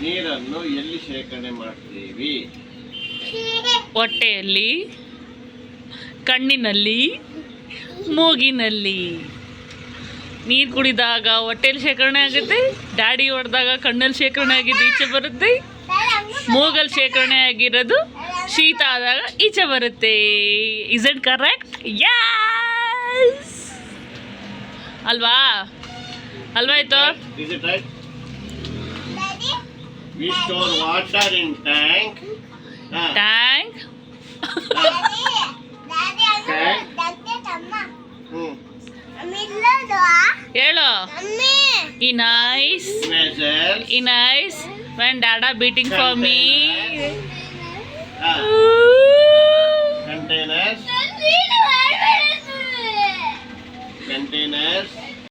ನೀರನ್ನು ಎಲ್ಲಿ ಶೇಖರಣೆ ಮಾಡ್ತೀವಿ? ಹೊಟ್ಟೆಯಲ್ಲಿ, ಕಣ್ಣಿನಲ್ಲಿ, ಮೂಗಿನಲ್ಲಿ. ನೀರು ಕುಡಿದಾಗ ಹೊಟ್ಟೆಯಲ್ಲಿ ಶೇಖರಣೆ ಆಗುತ್ತೆ, ಡ್ಯಾಡಿ ಹೊಡೆದಾಗ ಕಣ್ಣಲ್ಲಿ ಶೇಖರಣೆ ಆಗಿದ್ದು ಈಚೆ ಬರುತ್ತೆ, ಮೂಗಲ್ಲಿ ಶೇಖರಣೆ ಆಗಿರೋದು ಶೀತ ಆದಾಗ ಈಚೆ ಬರುತ್ತೆ. Is it correct? ಯಸ್ ಅಲ್ವಾ? ಅಲ್ವಾಯ್ತು? Is it right? We store water in tank. Tank. ಹೇಳು. In eyes. Vessels. In eyes. When dada beating for me. Containers. Containers.